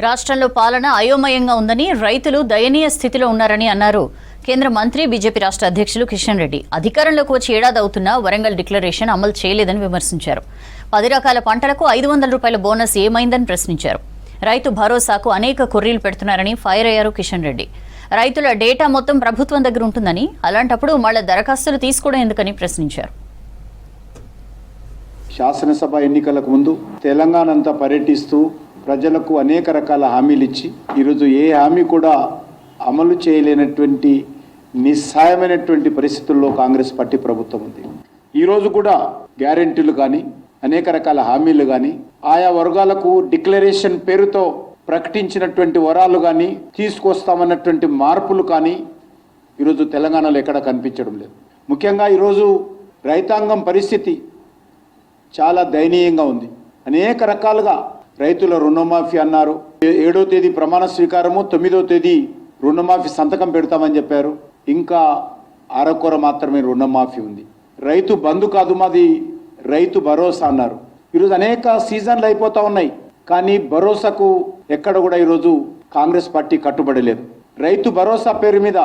రాష్ట్రంలో పాలన అయోమయంగా ఉందని, రైతులు దయనీయ స్థితిలో ఉన్నారని అన్నారు కేంద్ర మంత్రి బీజేపీ రాష్ట్ర అధ్యక్షులు కిషన్ రెడ్డి. అధికారంలోకి వచ్చి ఏడాది అవుతున్నా వరంగల్ డిక్లరేషన్ అమలు చేయలేదని విమర్శించారు. 10 రకాల పంటలకు 500 రూపాయల బోనస్ ఏమైందని ప్రశ్నించారు. రైతు భరోసాకు అనేక కొర్రీలు పెడుతున్నారని ఫైర్ అయ్యారు కిషన్ రెడ్డి. రైతుల డేటా మొత్తం ప్రభుత్వం దగ్గర ఉంటుందని, అలాంటప్పుడు మళ్ళీ దరఖాస్తులు తీసుకోవడం ఎందుకని ప్రశ్నించారు. శాసనసభ ఎన్నికలకు ముందు తెలంగాణ అంతా పర్యటిస్తూ ప్రజలకు అనేక రకాల హామీలు ఇచ్చి ఈరోజు ఏ హామీ కూడా అమలు చేయలేనటువంటి నిస్సాయమైనటువంటి పరిస్థితుల్లో కాంగ్రెస్ పార్టీ ప్రభుత్వం ఉంది. ఈరోజు కూడా గ్యారెంటీలు కానీ అనేక రకాల హామీలు కానీ ఆయా వర్గాలకు డిక్లరేషన్ పేరుతో ప్రకటించినటువంటి వరాలు కానీ తీసుకొస్తామన్నటువంటి మార్పులు కానీ ఈరోజు తెలంగాణలో ఎక్కడ కనిపించడం లేదు. ముఖ్యంగా ఈరోజు రైతాంగం పరిస్థితి చాలా దయనీయంగా ఉంది. అనేక రకాలుగా రైతుల రుణమాఫీ అన్నారు. 7వ తేదీ ప్రమాణ స్వీకారము, 9వ తేదీ రుణమాఫీ సంతకం పెడతామని చెప్పారు. ఇంకా అరకొర మాత్రమే రుణమాఫీ ఉంది. రైతు బంధు కాదు, మాది రైతు భరోసా అన్నారు. ఈరోజు అనేక సీజన్లు అయిపోతూ ఉన్నాయి, కానీ భరోసాకు ఎక్కడ కూడా ఈరోజు కాంగ్రెస్ పార్టీ కట్టుబడలేదు. రైతు భరోసా పేరు మీద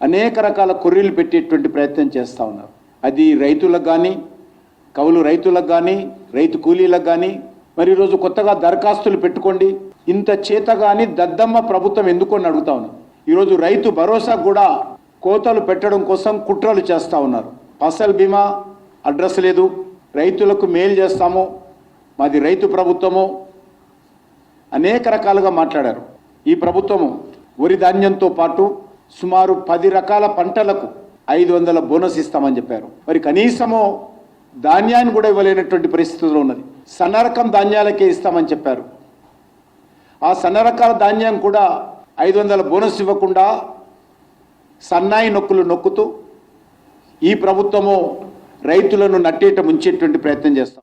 అనేక రకాల కొర్రీలు పెట్టేటువంటి ప్రయత్నం చేస్తూ ఉన్నారు. అది రైతులకు కానీ, కౌలు రైతులకు కానీ, రైతు కూలీలకు కానీ. మరి ఈరోజు కొత్తగా దరఖాస్తులు పెట్టుకోండి, ఇంత చేత కానీ దద్దమ్మ ప్రభుత్వం ఎందుకు అని అడుగుతా ఉన్నారు. ఈరోజు రైతు భరోసా కూడా కోతలు పెట్టడం కోసం కుట్రలు చేస్తూ ఉన్నారు. ఫసల్ బీమా అడ్రస్ లేదు, రైతులకు మేలు చేస్తాము, మాది రైతు ప్రభుత్వము, అనేక రకాలుగా మాట్లాడారు. ఈ ప్రభుత్వము వరి ధాన్యంతో పాటు సుమారు 10 రకాల పంటలకు 500 బోనస్ ఇస్తామని చెప్పారు. మరి కనీసము ధాన్యాన్ని కూడా ఇవ్వలేనటువంటి పరిస్థితుల్లో ఉన్నది. సన్న రకం ధాన్యాలకే ఇస్తామని చెప్పారు. ఆ సన్న రకాల ధాన్యం కూడా 500 బోనస్ ఇవ్వకుండా సన్నాయి నొక్కులు నొక్కుతూ ఈ ప్రభుత్వము రైతులను నట్టేట ముంచేటువంటి ప్రయత్నం చేస్తాం.